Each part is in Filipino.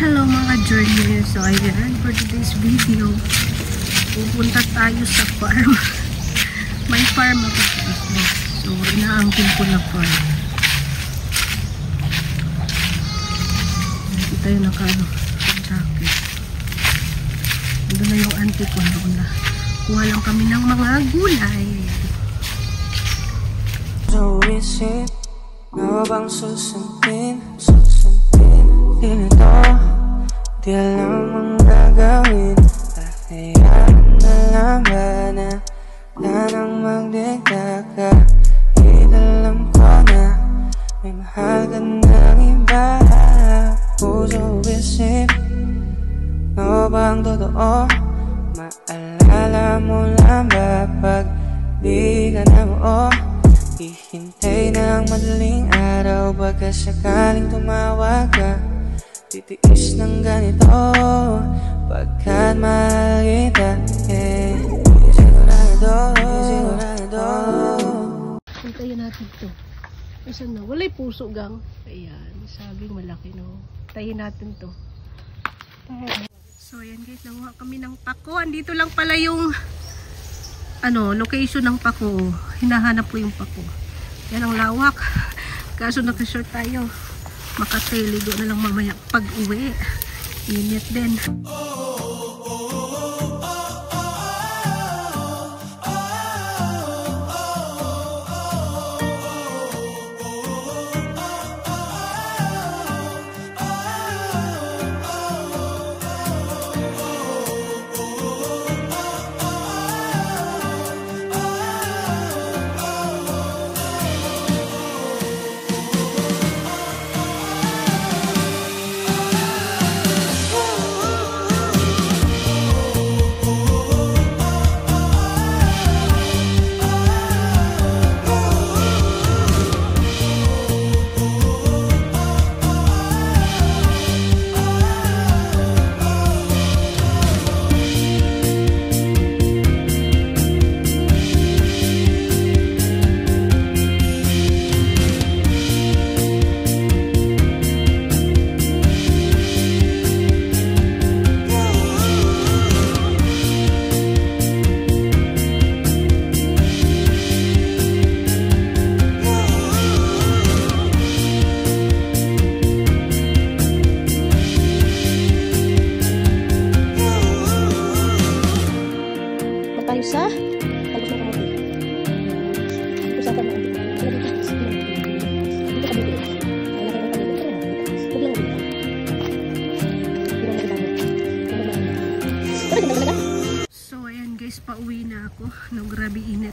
Hello mga journey. So ayan, for today's video, pupunta tayo sa farm. May farm ako dito. So inaangkin ko na farm. Hindi tayo jacket. Ando na yung auntie ko na. Kuha lang kami ng mga gulay. So isip mo bang susundin? Ganito, di alam ang gagawin. Kahayaan na lang ba na nang magdikta ka? Inalam ko na may mahal ka ng iba. Puso isip mo bang totoo? Maalala mo lang ba pag di ka na buo? Hihintay ng madaling araw, baka sakaling tumawag ka. Titiis ng ganito pagkat mahal kita, sigurado. Hintayin natin ito. Asan na? Wala'y puso gang. Ayan, sabing malaki no. Hintayin natin to. So ayan guys, nakuha kami ng pako. Andito lang pala yung location ng pako. Hinahanap ko yung pako. Yan ang lawak. Kaso naka-short tayo. Makasiligo na lang mamaya pag uwi. Init din. Sa tapos na kamote. Usapan mo ang dito. Dito ka dito. So ayan guys, pauwi na ako. Grabe init.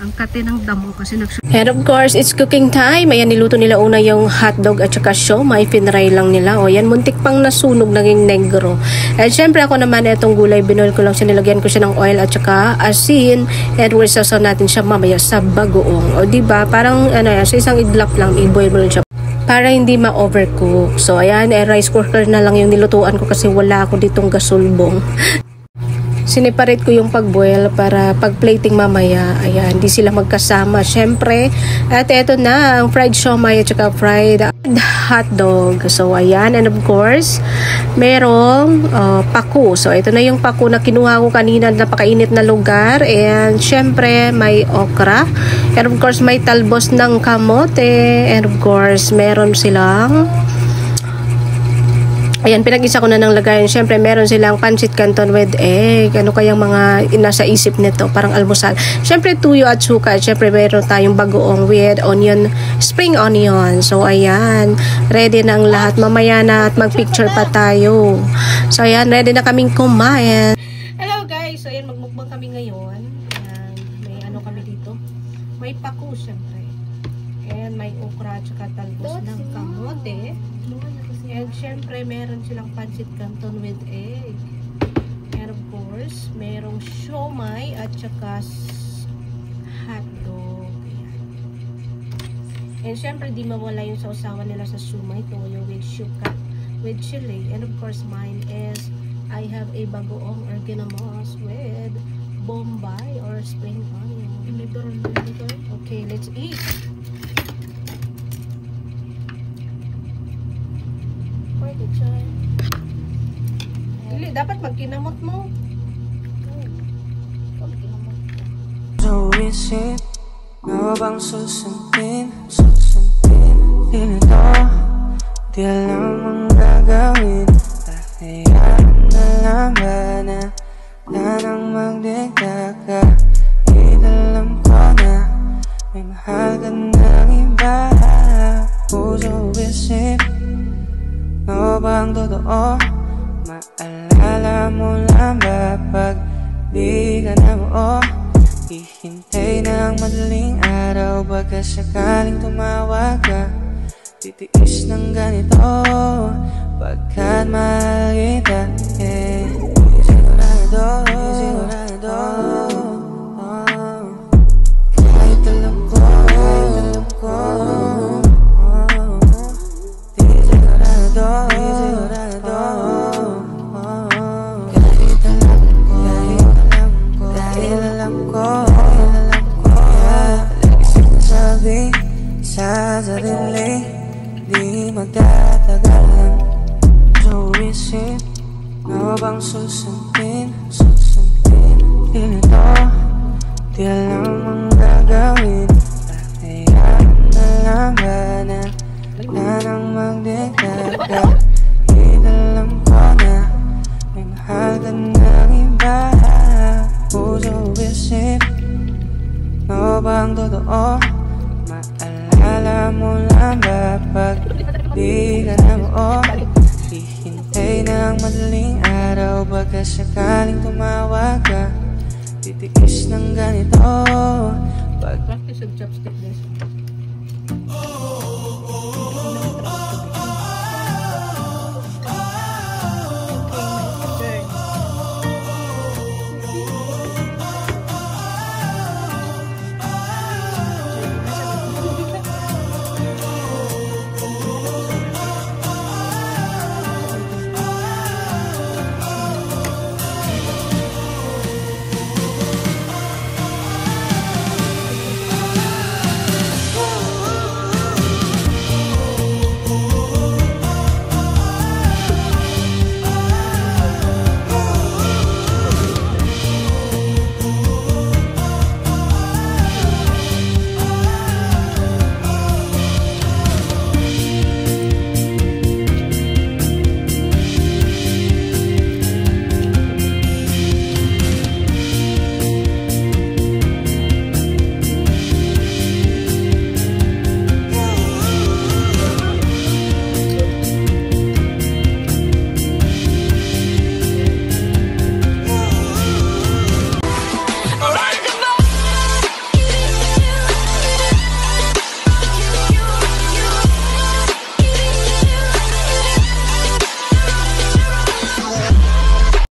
Ang kate ng damo kasi and of course, it's cooking time. Ayan, niluto nila una yung hotdog at saka siomai. Pinray lang nila. O, yan, muntik pang nasunog, naging negro. And syempre ako naman, itong gulay, binuhol ko lang siya, nilagyan ko siya ng oil at saka asin. And we'll sasaw natin siya mamaya sa bagoong. O, diba? Parang, sa isang iglap lang, i-boil mo lang siya para hindi ma-overcook. So, ayan, rice cooker na lang yung nilutuan ko kasi wala ako ditong gasulbong. Sineparate ko yung pag-boil para pag-plating mamaya. Ayan, hindi sila magkasama. Syempre, at eto na, ang fried siomai at saka fried hotdog. So, ayan. And of course, merong paku. So, ito na yung paku na kinuha ko kanina. Napakainit na lugar. And syempre, may okra. And of course, may talbos ng kamote. And of course, meron silang ayan, pinag-isa ko na ng lagayan. Siyempre, meron silang pancit canton with egg. Ano kayang mga nasa isip nito? Parang almusal. Siyempre, tuyo at suka. Siyempre, meron tayong bagoong with onion, spring onion. So, ayan. Ready na ang lahat. Mamaya na at mag-picture pa tayo. So, ayan. Ready na kaming kumain. Hello guys. So, ayan. Magmukbang kami ngayon. Ayan. May kami dito. May paku, siyempre. And may okra at saka talbos ng kamote. And syempre, meron silang pancit canton with egg. And of course, merong siomai at saka hotdog. And syempre, di mawala yung sausawan nila sa siomai. Toyo with shuka, with chili. And of course, mine is, I have a bagoong or ginamos with bombay or spring onion. Okay, let's eat. Dili, dapat magkinamot mo. So isip, ano bang susundin? Ganito, di alam ang gagawin. Hayaan na lang ba na nang magdikta ka? Alam ko na may mahal ka ng iba. Puso isip, ano bang totoo? Maalala mo lang ba pag di ka na buo? Hihintay ng madaling araw, baka sakaling tumawag ka. Titiis ng ganito, pagkat mahal kita. Sigurado, kahit alam ko, di sigurado, kahit alam ko, lagi sinasabi sa sarili, di magtatagal. So isip, ano bang susundin? Ganito, di alam ang gagawin. Hayaan na lang ba na nang magdikta ka? Alam ko na may mahal ka ng iba. Puso isip, ano bang totoo? Maalala mo lang ba pag di ka na buo? Hihintay ng madaling araw, baka sakaling tumawag ka. Titiis ng ganito, pag Practice yung chopstick, guys.